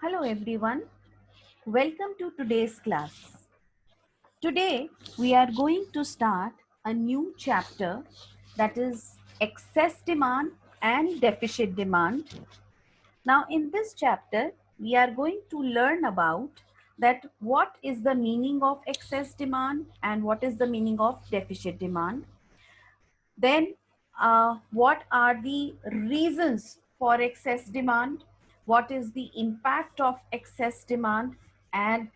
Hello everyone, welcome to today's class. Today we are going to start a new chapter, that is excess demand and deficit demand. Now in this chapter we are going to learn about that what is the meaning of excess demand and what is the meaning of deficit demand. Then what are the reasons for excess demand? What is the impact of excess demand? And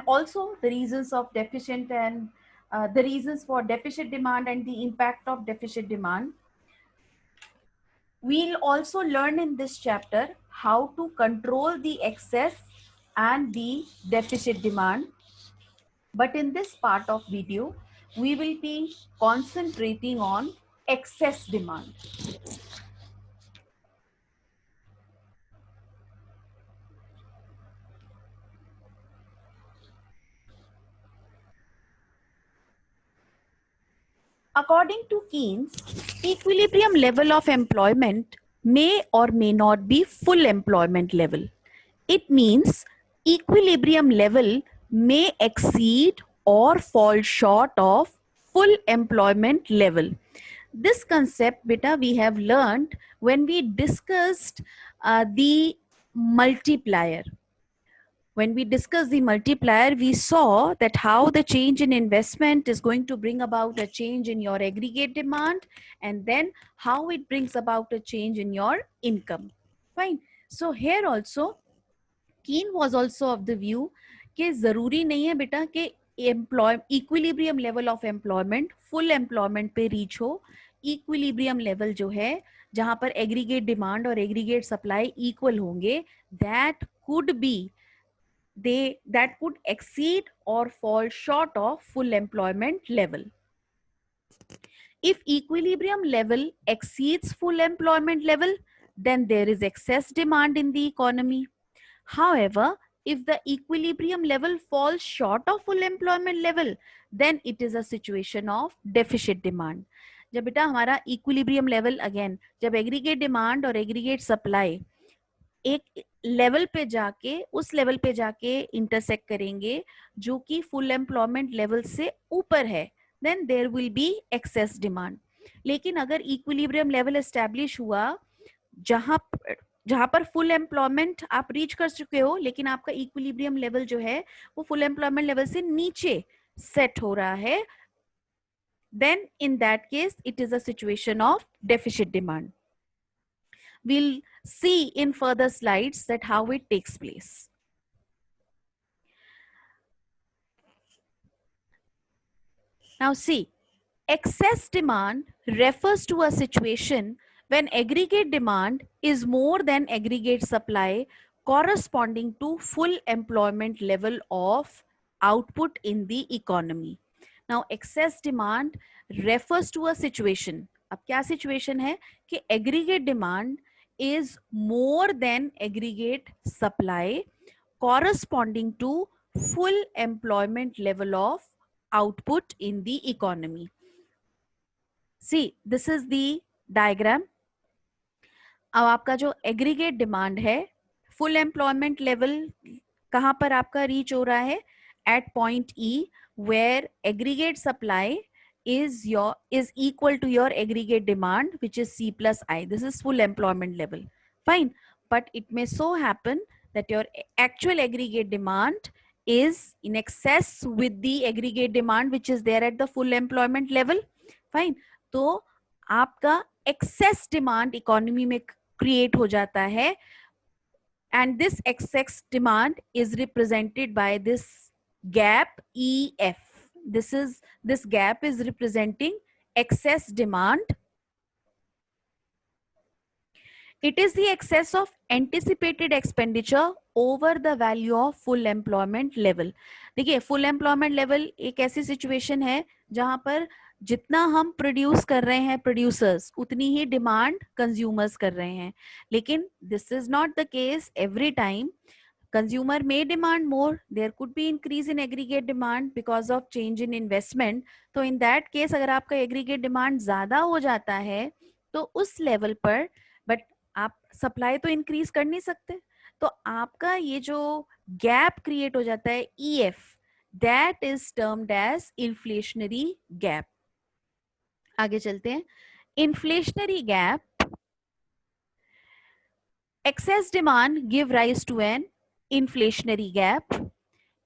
also the reasons of deficient and the reasons for deficit demand and the impact of deficit demand. We'll also learn in this chapter how to control the excess and the deficit demand. But in this part of video, we will be concentrating on excess demand. According to Keynes, equilibrium level of employment may or may not be full employment level. It means equilibrium level may exceed or fall short of full employment level. This concept, beta, we have learned when we discussed the multiplier. When we discussed the multiplier, we saw that how the change in investment is going to bring about a change in your aggregate demand, and then how it brings about a change in your income. Fine. So here also, Keen was also of the view कि जरूरी नहीं है बेटा कि equilibrium level of employment full employment पे reach हो. Equilibrium level जो है जहां पर एग्रीगेट डिमांड और एग्रीगेट सप्लाई इक्वल होंगे, that could be that could exceed or fall short of full employment level. If equilibrium level exceeds full employment level, then there is excess demand in the economy. However, if the equilibrium level falls short of full employment level, then it is a situation of deficit demand. जब बेटा हमारा equilibrium level again, जब aggregate demand और aggregate supply एक level पे जाके उस level पे जाके इंटरसेक्ट करेंगे जो कि फुल एम्प्लॉयमेंट लेवल से ऊपर है, then there will be excess demand. लेकिन अगर इक्विलिब्रियम लेवल एस्टैब्लिश हुआ जहां पर फुल एम्प्लॉयमेंट आप रीच कर चुके हो, लेकिन आपका इक्विलिब्रियम लेवल जो है वो फुल एम्प्लॉयमेंट लेवल से नीचे सेट हो रहा है, then in that case it is a situation of deficit demand. We'll see in further slides that how it takes place. Now see, excess demand refers to a situation when aggregate demand is more than aggregate supply corresponding to full employment level of output in the economy. Now excess demand refers to a situation. अब क्या situation है कि aggregate demand is more than aggregate supply corresponding to full employment level of output in the economy. See, this is the diagram. अब आपका जो aggregate demand है, full employment level कहां पर आपका रीच हो रहा है? At point E, where aggregate supply is equal to your aggregate demand, which is C plus I. This is full employment level. Fine. But it may so happen that your actual aggregate demand is in excess with the aggregate demand which is there at the full employment level. Fine. तो आपका excess demand economy में create हो जाता है, and this excess demand is represented by this gap EF. This gap is representing excess demand. It is the excess of anticipated expenditure over the value of full employment level. देखिए, full employment level एक ऐसी situation है जहां पर जितना हम produce कर रहे हैं प्रोड्यूसर्स, उतनी ही डिमांड कंज्यूमर्स कर रहे हैं. लेकिन this is not the case every time. Consumer may demand more. There could be increase in aggregate demand because of change in investment. तो in that case अगर आपका aggregate demand ज़्यादा हो जाता है तो उस लेवल पर, बट आप सप्लाई तो इंक्रीज कर नहीं सकते. तो आपका ये जो गैप क्रिएट हो जाता है EF, that is termed as inflationary gap. आगे चलते हैं. Inflationary gap, excess demand give rise to an inflationary gap.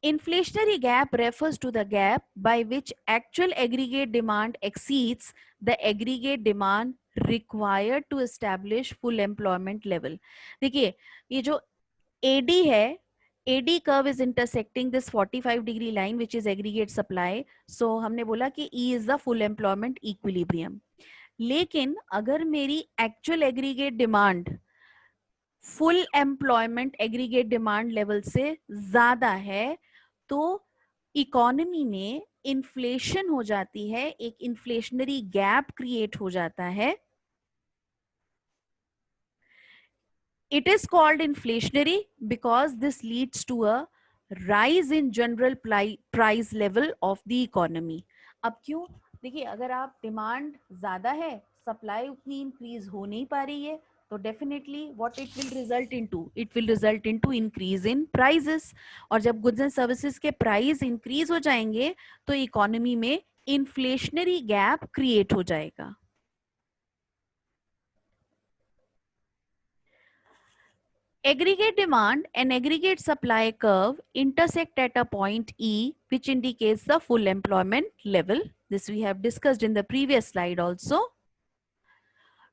Inflationary gap refers to the gap by which actual aggregate demand exceeds the aggregate demand required to establish full employment level. देखिए ये जो AD है, AD curve is intersecting this 45-degree line which is aggregate supply. So हमने बोला कि E is the full employment equilibrium. लेकिन अगर मेरी actual aggregate demand full employment aggregate demand level से ज्यादा है तो इकोनॉमी में इन्फ्लेशन हो जाती है, एक इन्फ्लेशनरी गैप क्रिएट हो जाता है. It is called inflationary because this leads to a rise in general price level of the economy. अब क्यों? देखिए अगर आप डिमांड ज्यादा है, सप्लाई उतनी इंक्रीज हो नहीं पा रही है, तो definitely what it will result into, it will result into increase in prices. और जब गुड्स एंड सर्विसेज के प्राइस इंक्रीज हो जाएंगे तो इकोनॉमी में इन्फ्लेशनरी गैप क्रिएट हो जाएगा. Aggregate demand and aggregate supply curve intersect at a point E, which indicates the full employment level. This we have discussed in the previous slide also.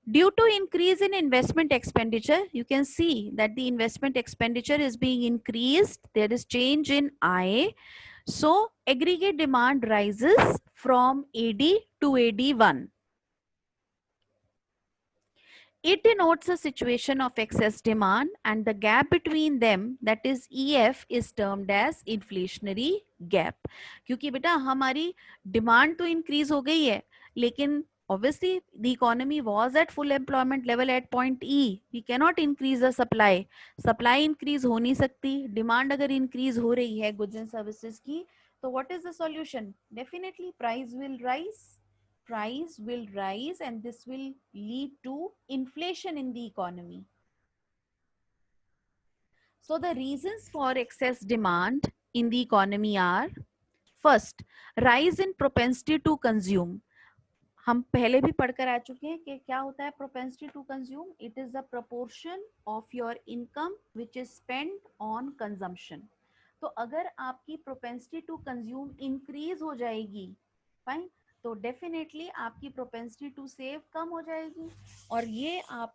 Due to increase in investment expenditure, you can see that the investment expenditure is being increased. There is change in IA. So aggregate demand rises from AD to AD1. It denotes a situation of excess demand and the gap between them, that is EF, is termed as inflationary gap. क्योंकि बेटा हमारी demand तो increase हो गई है, लेकिन obviously the economy was at full employment level at point E. We cannot increase the supply. Supply increase हो नहीं सकती. डिमांड अगर increase हो रही है goods and services की, तो what is the solution? Definitely price will rise. Price will rise and this will lead to inflation in the economy. So the reasons for excess demand in the economy are, first, rise in propensity to consume. हम पहले भी पढ़कर आ चुके हैं कि क्या होता है propensity to consume. It is the proportion of your income which is spent on consumption. तो अगर आपकी propensity to consume increase हो जाएगी, fine, तो डेफिनेटली आपकी प्रोपेंसिटी टू सेव कम हो जाएगी और ये आप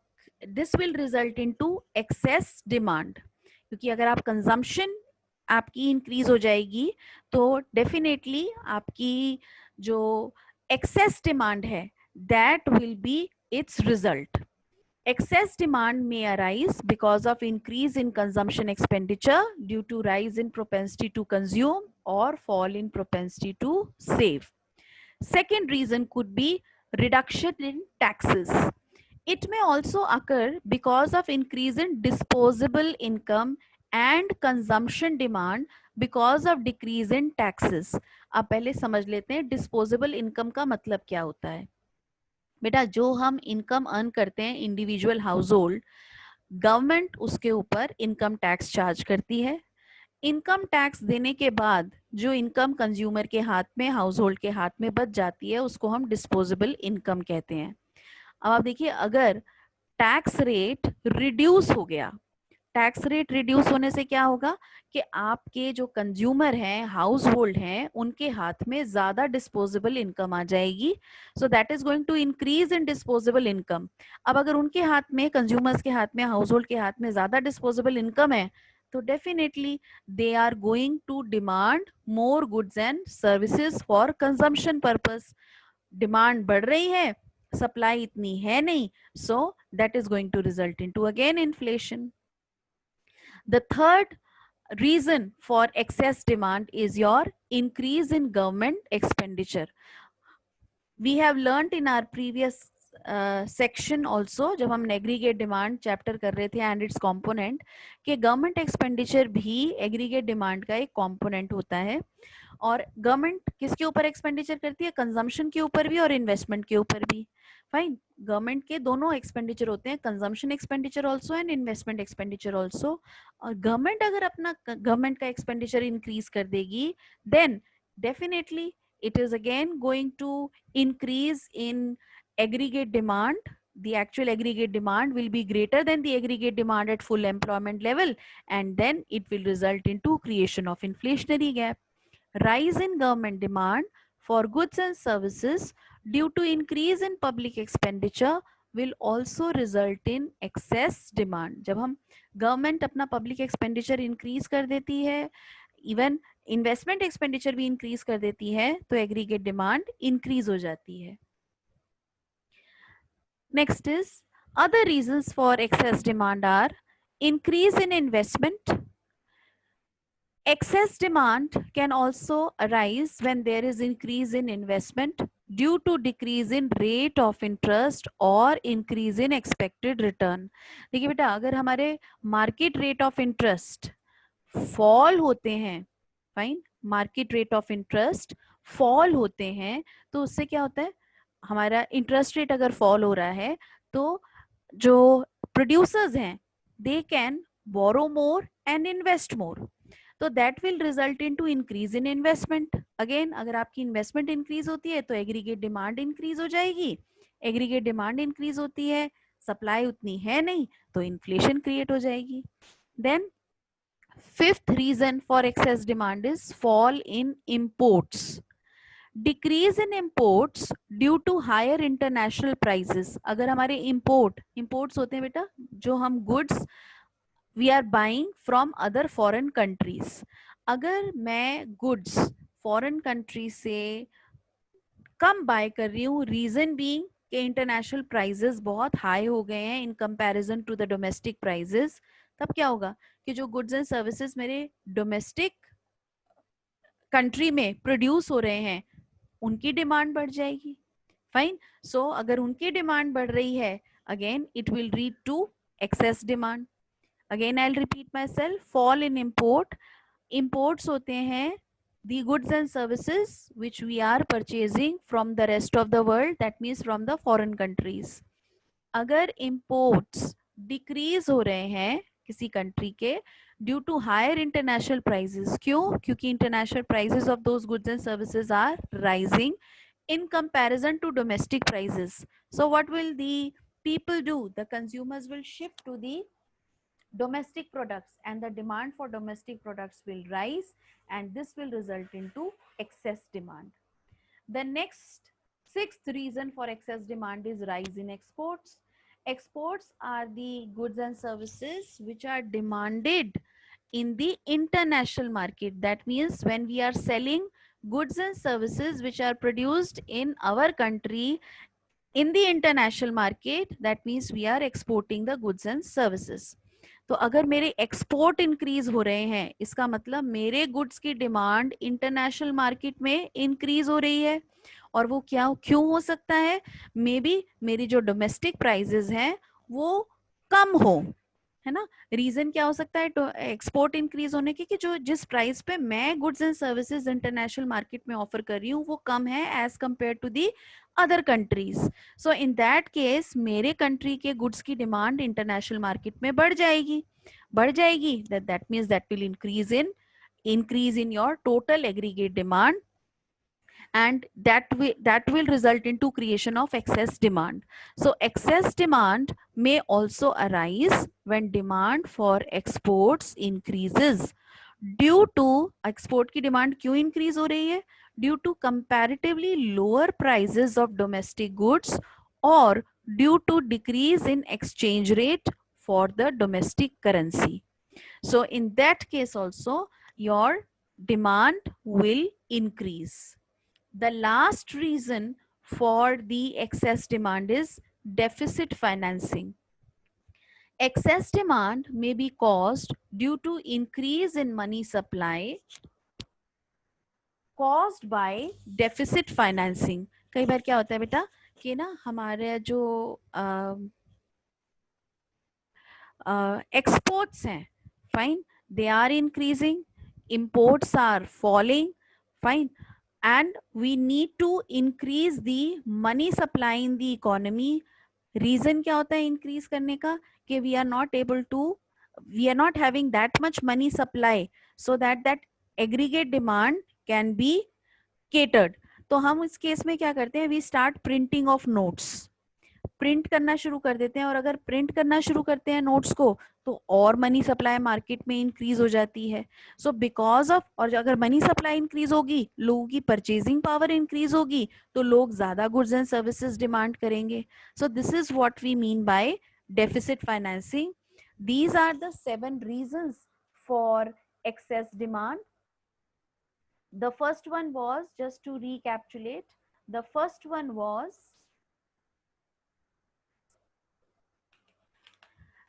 this will result into excess demand. क्योंकि अगर आप कंजम्पशन आपकी इंक्रीज हो जाएगी तो डेफिनेटली आपकी जो एक्सेस डिमांड है that will be it's result. Excess demand may arise because of increase in consumption expenditure due to rise in propensity to consume or fall in propensity to save. Second reason could be reduction in taxes. It may also occur because of increase in disposable income and consumption demand because of decrease in taxes. अब पहले समझ लेते हैं disposable income का मतलब क्या होता है. बेटा जो हम इनकम अर्न करते हैं इंडिविजुअल हाउस होल्ड, गवर्नमेंट उसके ऊपर इनकम टैक्स चार्ज करती है. इनकम टैक्स देने के बाद जो इनकम कंज्यूमर के हाथ में, हाउस होल्ड के हाथ में बच जाती है उसको हम डिस्पोजेबल इनकम कहते हैं. अब आप देखिए अगर टैक्स रेट रिड्यूस हो गया, टैक्स रेट रिड्यूस होने से क्या होगा कि आपके जो कंज्यूमर हैं, हाउस होल्ड हैं, उनके हाथ में ज्यादा डिस्पोजेबल इनकम आ जाएगी. So that is going to increase in disposable income. अब अगर उनके हाथ में, कंज्यूमर्स के हाथ में, हाउस होल्ड के हाथ में ज्यादा डिस्पोजेबल इनकम है तो definitely they are going to demand more goods and services for consumption purpose. Demand बढ़ रही है, सप्लाई इतनी है नहीं, so that is going to result into again inflation. The third reason for excess demand is your increase in government expenditure. We have learnt in our previous section also, जब हम aggregate demand chapter कर रहे थे and its component, कि government expenditure भी aggregate demand का एक component होता है. और गवर्नमेंट किसके ऊपर एक्सपेंडिचर करती है? कंजम्पशन के ऊपर भी और इन्वेस्टमेंट के ऊपर भी। फाइन, गवर्नमेंट के दोनों एक्सपेंडिचर होते हैं, consumption expenditure also and investment expenditure also. और गवर्नमेंट अगर अपना गवर्नमेंट का एक्सपेंडिचर इंक्रीज कर देगी, then definitely it is again going to increase in aggregate demand. The actual aggregate demand will be greater than the aggregate demand at full employment level, and then it will result into creation of inflationary gap. Rise in government demand for goods and services due to increase in public expenditure will also result in excess demand. जब हम government अपना public expenditure increase कर देती है, even investment expenditure भी increase कर देती है, तो एग्रीगेट डिमांड इंक्रीज हो जाती है। Next is other reasons for excess demand are increase in investment. Excess demand can also arise when there is increase in investment due to decrease in rate of interest or increase in expected return. देखिए बेटा, अगर हमारे market rate of interest fall होते हैं, fine, market rate of interest fall होते हैं, तो उससे क्या होता है, हमारा इंटरेस्ट रेट अगर फॉल हो रहा है तो जो प्रोड्यूसर्स हैं they can borrow more and invest more, तो that will result in to increase in investment. Again, अगर आपकी इन्वेस्टमेंट इंक्रीज होती है तो एग्रीगेट डिमांड इंक्रीज हो जाएगी, एग्रीगेट डिमांड इंक्रीज होती है, सप्लाई उतनी है नहीं, तो इन्फ्लेशन क्रिएट हो जाएगी। Then fifth reason for excess demand is fall in imports. Decrease in imports due to higher international prices. अगर हमारे imports होते हैं बेटा, जो हम goods we are buying from other foreign countries. अगर मैं goods foreign country से कम बाय कर रही हूँ, रीजन बीइंग कि इंटरनेशनल प्राइसेस बहुत हाई हो गए हैं in comparison to the domestic prices, तब क्या होगा कि जो गुड्स एंड सर्विसेज मेरे डोमेस्टिक कंट्री में प्रोड्यूस हो रहे हैं उनकी डिमांड बढ़ जाएगी। फाइन, सो अगर उनकी डिमांड बढ़ रही है, again it will lead to excess demand. Again I will repeat myself, fall in import, imports होते हैं the goods and services which we are purchasing from the rest of the world, that means from the foreign countries. अगर imports decrease हो रहे हैं किसी country के due to higher international prices, क्यों? क्योंकि international prices of those goods and services are rising in comparison to domestic prices. So what will the people do? The consumers will shift to the domestic products and the demand for domestic products will rise, and this will result into excess demand. The next sixth reason for excess demand is rise in exports. Exports are the goods and services which are demanded in the international market. That means when we are selling goods and services which are produced in our country in the international market, that means we are exporting the goods and services. तो अगर मेरे export increase हो रहे हैं, इसका मतलब मेरे goods की डिमांड इंटरनेशनल मार्केट में इंक्रीज हो रही है, और वो क्या क्यों हो सकता है? मे बी मेरी जो डोमेस्टिक प्राइसेस हैं वो कम हो, है ना। रीजन क्या हो सकता है तो एक्सपोर्ट इंक्रीज होने की, कि जो जिस प्राइस पे मैं goods and services international market में ऑफर कर रही हूँ वो कम है as compare to the other countries. So in that case मेरे कंट्री के गुड्स की डिमांड इंटरनेशनल मार्केट में बढ़ जाएगी, that means that will increase in your total aggregate demand, and that will result into creation of excess demand. So excess demand may also arise when demand for exports increases due to export की demand क्यों increase हो रही है? Due to comparatively lower prices of domestic goods or due to decrease in exchange rate for the domestic currency. So in that case also your demand will increase. The last reason for the excess demand is deficit financing. Excess demand may be caused due to increase in money supply caused by deficit financing. कई बार क्या होता है बेटा कि ना हमारे जो exports हैं, fine, they are increasing, imports are falling, fine, and we need to increase the money supply in the economy. Reason क्या होता है increase करने का, कि we are not able to, we are not having that much money supply so that that aggregate demand can be catered. तो हम इस case में क्या करते हैं, we start printing of notes, print करना शुरू कर देते हैं, और अगर प्रिंट करना शुरू करते हैं नोट्स को तो और मनी सप्लाई मार्केट में इंक्रीज हो जाती है. सो बिकॉज ऑफ, और अगर मनी सप्लाई इंक्रीज होगी, लोगों की परचेजिंग पावर इंक्रीज होगी, तो लोग ज्यादा गुड्स एंड सर्विसेज डिमांड करेंगे. So this is what we mean by deficit financing. These are the 7 reasons for excess demand. The first one was, just to recapitulate, the first one was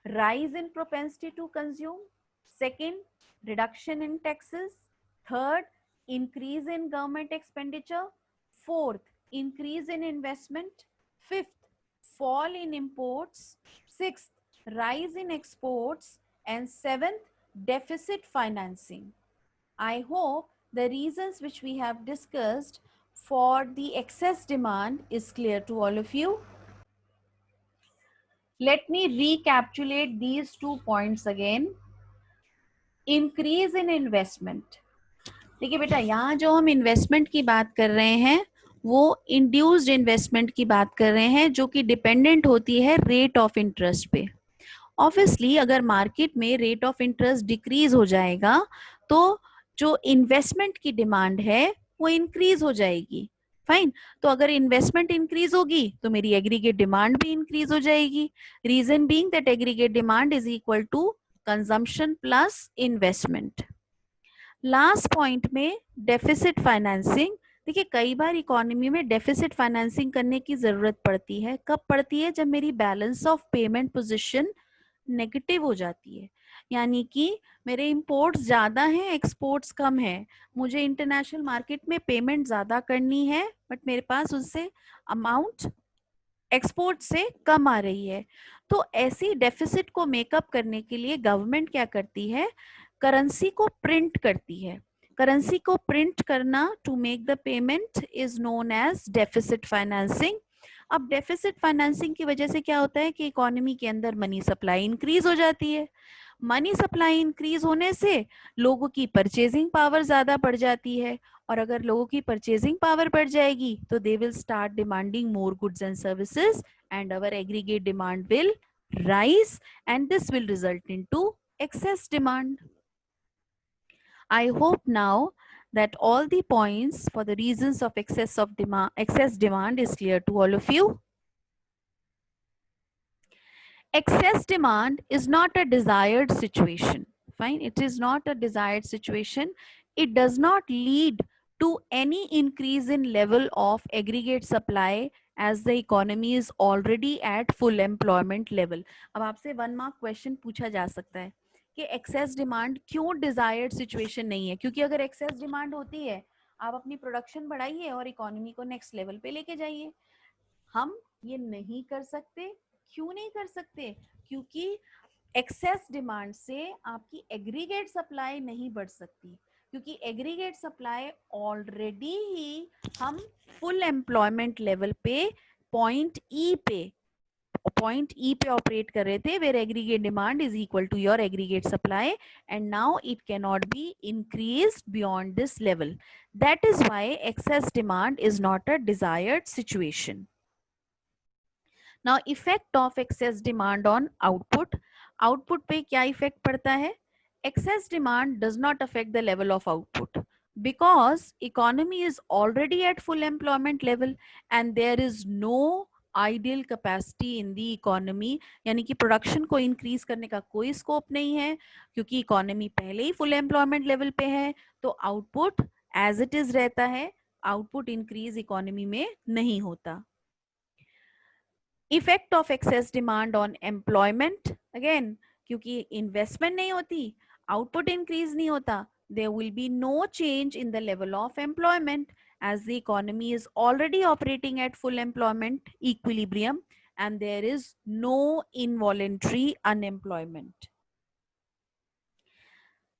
rise in propensity to consume. Second, reduction in taxes. Third, increase in government expenditure. Fourth, increase in investment. Fifth, fall in imports. Sixth, rise in exports. And seventh, deficit financing. I hope the reasons which we have discussed for the excess demand is clear to all of you. Let me recapitulate these 2 points again. Increase in investment. देखिए बेटा, यहाँ जो हम investment की बात कर रहे हैं वो इंड्यूस्ड इन्वेस्टमेंट की बात कर रहे हैं, जो कि डिपेंडेंट होती है रेट ऑफ इंटरेस्ट पे. ऑब्वियसली अगर मार्केट में रेट ऑफ इंटरेस्ट डिक्रीज हो जाएगा तो जो इन्वेस्टमेंट की डिमांड है वो इंक्रीज हो जाएगी. फाइन. तो अगर इन्वेस्टमेंट इंक्रीज होगी तो मेरी एग्रीगेट डिमांड भी इंक्रीज हो जाएगी. Reason being that aggregate demand is equal to consumption plus investment. Last point में डेफिसिट फाइनेंसिंग. देखिए कई बार इकोनॉमी में डेफिसिट फाइनेंसिंग करने की जरूरत पड़ती है. कब पड़ती है? जब मेरी balance of payment position negative हो जाती है, यानी कि मेरे इंपोर्ट्स ज्यादा हैं, एक्सपोर्ट्स कम है, मुझे इंटरनेशनल मार्केट में पेमेंट ज्यादा करनी है बट मेरे पास उससे अमाउंट एक्सपोर्ट से कम आ रही है. तो ऐसी डेफिसिट को मेकअप करने के लिए गवर्नमेंट क्या करती है? करेंसी को प्रिंट करती है. करेंसी को प्रिंट करना to make the payment is known as deficit financing. अब डेफिसिट फाइनेंसिंग की वजह से क्या होता है कि इकोनॉमी के अंदर मनी सप्लाई इंक्रीज हो जाती है. मनी सप्लाई इंक्रीज होने से लोगों की परचेजिंग पावर ज्यादा बढ़ जाती है, और अगर लोगों की परचेजिंग पावर बढ़ जाएगी तो they will start demanding more goods and services and our aggregate demand will rise, and this will result into excess demand. I hope now that all the points for the reasons of excess demand is clear to all of you. Excess demand is not a desired situation. Fine, it is not a desired situation. It does not lead to any increase in level of aggregate supply as the economy is already at full employment level. अब आपसे 1 mark question पूछा जा सकता है कि excess demand क्यों desired situation नहीं है. क्योंकि अगर एक्सेस डिमांड होती है, आप अपनी प्रोडक्शन बढ़ाइए और इकोनॉमी को नेक्स्ट लेवल पे लेके जाइए. हम ये नहीं कर सकते. क्यों नहीं कर सकते? क्योंकि एक्सेस डिमांड से आपकी एग्रीगेट सप्लाई नहीं बढ़ सकती, क्योंकि एग्रीगेट सप्लाई ऑलरेडी ही हम फुल एम्प्लॉयमेंट लेवल पे पॉइंट ई पे ऑपरेट कर रहे थे, where aggregate demand is equal to your aggregate supply, and now it can not be increased beyond this level. That is why excess demand is not a desired situation. Now effect of excess demand on output. Output पे क्या effect पड़ता है? Excess demand does not affect the level of output because economy is already at full employment level and there is no ideal capacity in the economy. यानी कि production को increase करने का कोई स्कोप नहीं है क्योंकि इकोनॉमी पहले ही फुल एम्प्लॉयमेंट लेवल पे है. तो आउटपुट एज इट इज रहता है, आउटपुट इंक्रीज इकोनॉमी में नहीं होता. Effect of excess demand on employment. Again क्योंकि इन्वेस्टमेंट नहीं होती, आउटपुट इंक्रीज नहीं होता, there will be no change in the level of employment as the economy is already operating at full employment equilibrium and there is no involuntary unemployment.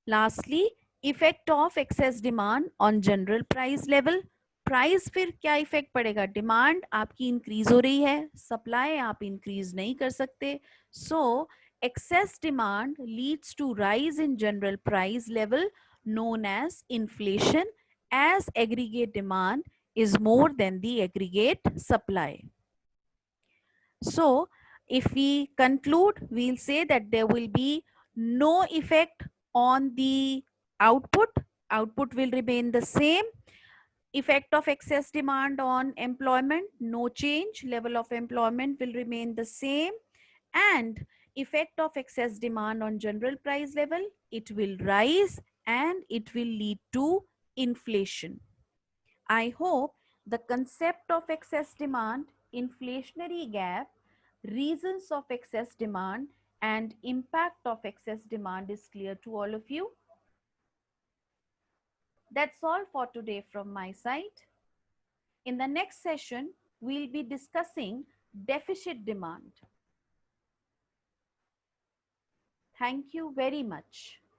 Lastly, effect of excess demand on general price level, price फिर क्या effect पड़ेगा, demand आपकी increase हो रही है, supply आप increase नहीं कर सकते, so excess demand leads to rise in general price level known as inflation as aggregate demand is more than the aggregate supply. So if we conclude, we'll say that there will be no effect on the output. Output will remain the same. Effect of excess demand on employment, no change. Level of employment will remain the same. And effect of excess demand on general price level, it will rise and it will lead to inflation. I hope the concept of excess demand, inflationary gap, reasons of excess demand, and impact of excess demand is clear to all of you. That's all for today from my side. In the next session, we'll be discussing deficit demand. Thank you very much.